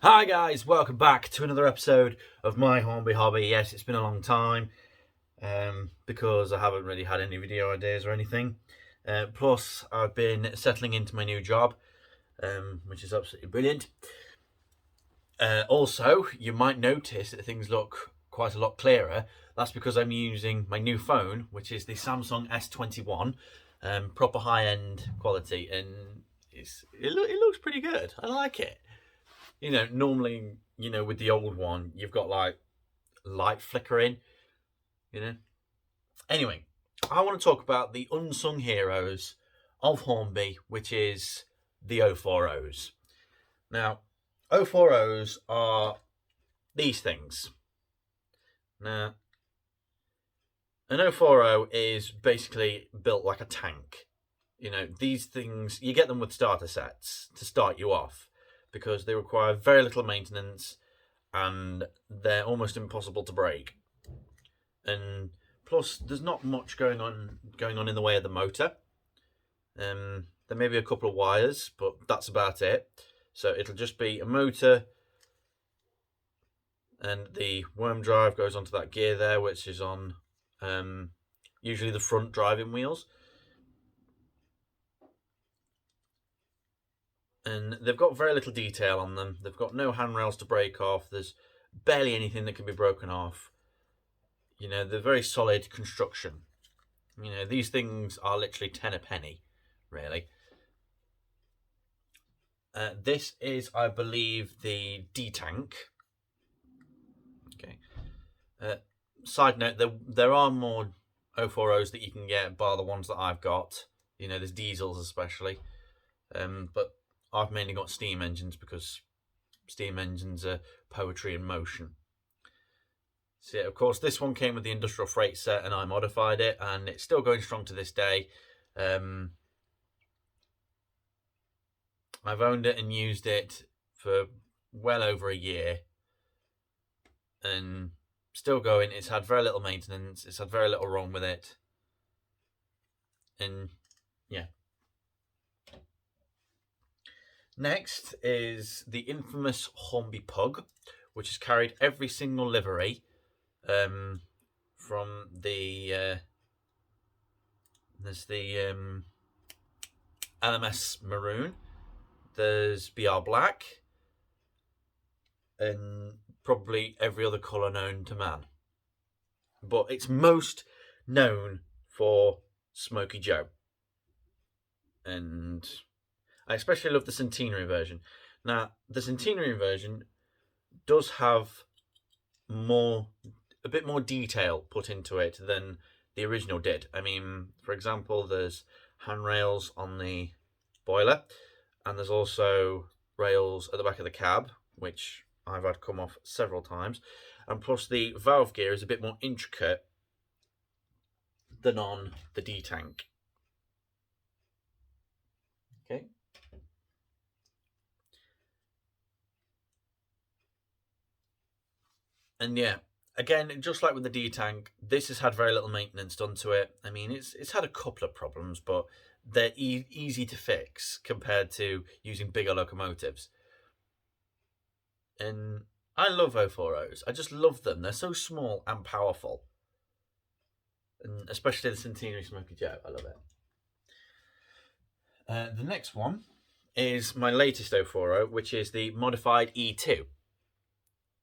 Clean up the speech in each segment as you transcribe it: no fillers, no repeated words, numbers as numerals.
Hi guys, welcome back to another episode of my Hornby hobby. Yes, it's been a long time because I haven't really had any video ideas or anything. Plus, I've been settling into my new job, which is absolutely brilliant. Also, you might notice that things look quite a lot clearer. That's because I'm using my new phone, which is the Samsung S21, proper high-end quality, and it looks pretty good. I like it. Normally, with the old one, you've got like light flickering, you know. Anyway, I want to talk about the unsung heroes of Hornby, which is the 040s. Now, 040s are these things. Now, an 040 is basically built like a tank. These things, you get them with starter sets to start you off because they require very little maintenance and they're almost impossible to break. And plus, there's not much going on in the way of the motor. There may be a couple of wires, but that's about it. So it'll just be a motor, and the worm drive goes onto that gear there, which is on usually the front driving wheels. And they've got very little detail on them. They've got no handrails to break off. There's barely anything that can be broken off. They're very solid construction. These things are literally 10 a penny, really. This is, I believe, the D tank. Okay. Side note: there are more 040s that you can get, bar the ones that I've got. There's diesels especially, but I've mainly got steam engines because steam engines are poetry in motion. So, yeah, of course, this one came with the industrial freight set, and I modified it, and it's still going strong to this day. I've owned it and used it for well over a year, and still going. It's had very little maintenance. It's had very little wrong with it, and yeah. Next is the infamous Hornby Pug, which has carried every single livery from the there's the LMS Maroon, there's BR Black, and probably every other colour known to man. But it's most known for Smoky Joe. And I especially love the Centenary version. Now, the Centenary version does have a bit more detail put into it than the original did. I mean, for example, there's handrails on the boiler, and there's also rails at the back of the cab, which I've had come off several times. And plus, the valve gear is a bit more intricate than on the D tank. Okay. And yeah, again, just like with the D tank, this has had very little maintenance done to it. I mean, it's had a couple of problems, but they're easy to fix compared to using bigger locomotives. And I love 040s. I just love them. They're so small and powerful. And especially the Centenary Smoky Joe. I love it. The next one is my latest 040, which is the modified E2.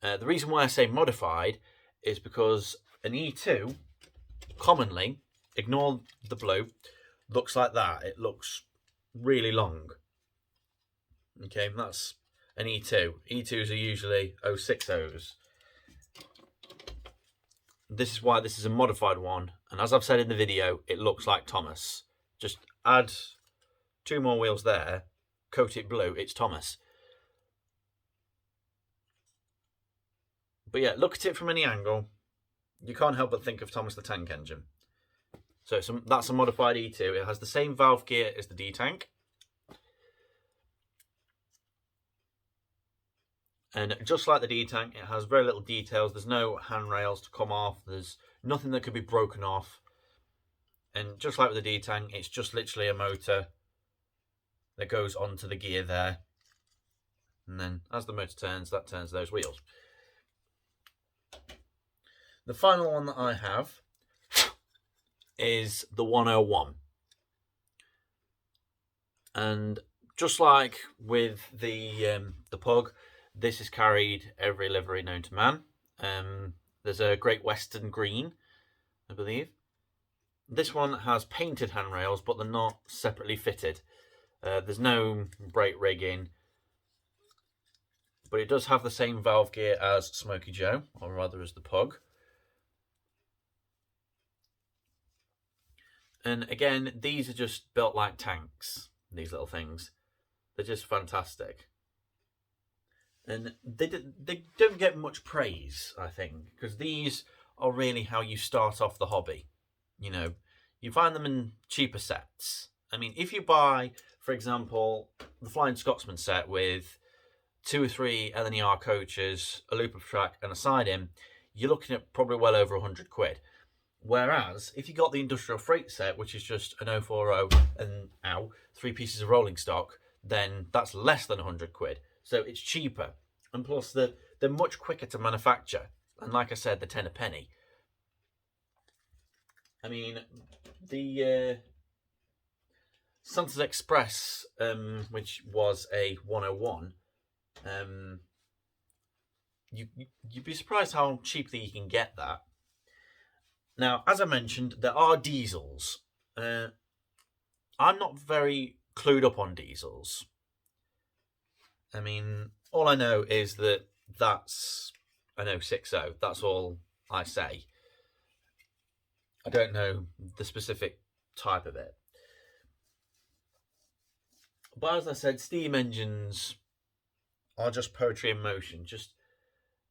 The reason why I say modified is because an E2 commonly, ignore the blue, looks like that. It looks really long. Okay, that's an E2. E2s are usually 060s. This is why this is a modified one, and as I've said in the video, it looks like Thomas. Just add 2 more wheels there, coat it blue, it's Thomas. But yeah, look at it from any angle, you can't help but think of Thomas the Tank Engine. So that's a modified E2. It has the same valve gear as the D tank. And just like the D tank, it has very little details. There's no handrails to come off. There's nothing that could be broken off. And just like with the D tank, it's just literally a motor that goes onto the gear there. And then as the motor turns, that turns those wheels. The final one that I have is the 101. And just like with the Pug, this is carried every livery known to man. There's a Great Western green, I believe. This one has painted handrails, but they're not separately fitted. There's no brake rigging, but it does have the same valve gear as Smokey Joe, or rather as the Pug. And again, these are just built like tanks, these little things. They're just fantastic. And they don't get much praise, I think, because these are really how you start off the hobby. You know, you find them in cheaper sets. I mean, if you buy, for example, the Flying Scotsman set with 2 or 3 LNER coaches, a loop of track and a siding, you're looking at probably well over 100 quid. Whereas, if you got the Industrial Freight set, which is just an 040 and 3 pieces of rolling stock, then that's less than 100 quid. So it's cheaper. And plus, they're much quicker to manufacture. And like I said, they're 10 a penny. I mean, the Santa's Express, which was a 101, you'd be surprised how cheaply you can get that. Now, as I mentioned, there are diesels. I'm not very clued up on diesels. I mean, all I know is that that's an 060. That's all I say. I don't know the specific type of it. But as I said, steam engines are just poetry in motion. Just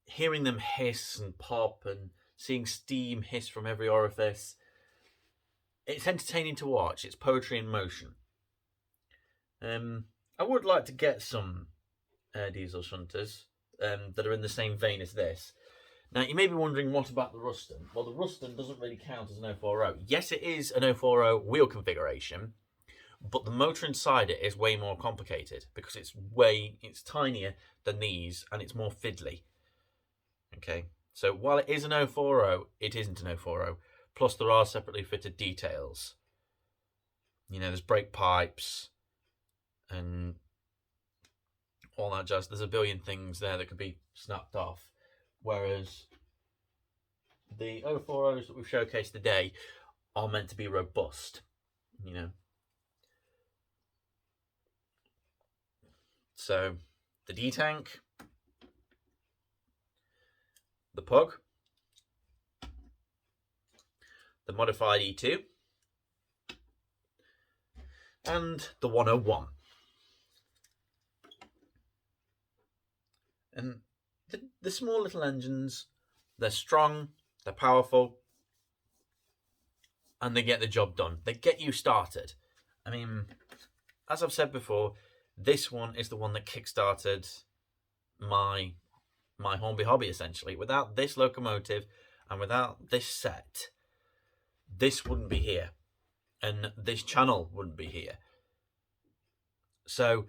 hearing them hiss and pop and seeing steam hiss from every orifice. It's entertaining to watch. It's poetry in motion. I would like to get some air diesel shunters that are in the same vein as this. Now, you may be wondering, what about the Ruston? Well, the Ruston doesn't really count as an 040. Yes, it is an 040 wheel configuration, but the motor inside it is way more complicated because it's tinier than these and it's more fiddly. Okay, so while it is an 040, it isn't an 040. Plus, there are separately fitted details. You know, there's brake pipes and all that jazz. There's a billion things there that could be snapped off. Whereas the 040s that we've showcased today are meant to be robust, you know. So, the D-Tank, the Pug, the modified E2, and the 101. And the small little engines, they're strong, they're powerful, and they get the job done. They get you started. I mean, as I've said before, this one is the one that kick-started my Hornby hobby, essentially. Without this locomotive and without this set, this wouldn't be here. And this channel wouldn't be here. So,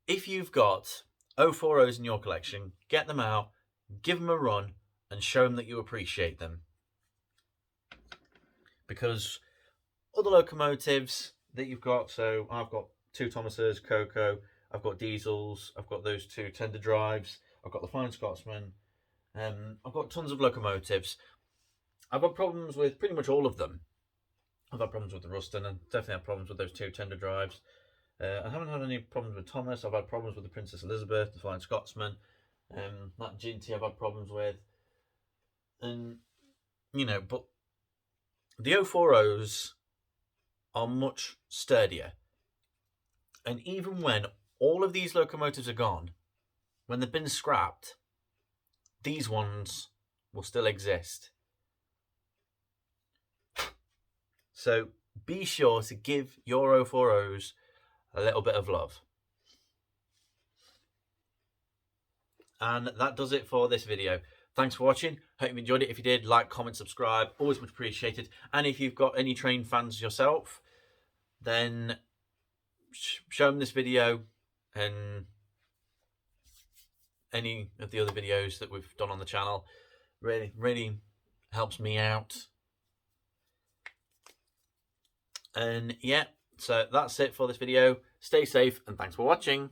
if you've got 040s in your collection, get them out, give them a run, and show them that you appreciate them. Because other locomotives that you've got, so I've got 2 Thomases, Coco, I've got diesels, I've got those 2 tender drives, I've got the Flying Scotsman, I've got tons of locomotives. I've got problems with pretty much all of them. I've had problems with the Ruston and definitely had problems with those 2 tender drives. I haven't had any problems with Thomas. I've had problems with the Princess Elizabeth, the Flying Scotsman. That Ginty I've had problems with. And, you know, but the 040s are much sturdier. And even when all of these locomotives are gone, when they've been scrapped, these ones will still exist. So be sure to give your 040s a little bit of love. And that does it for this video. Thanks for watching. Hope you enjoyed it. If you did, like, comment, subscribe. Always much appreciated. And if you've got any train fans yourself, then show them this video and any of the other videos that we've done on the channel. Really helps me out. And yeah, so that's it for this video. Stay safe and thanks for watching.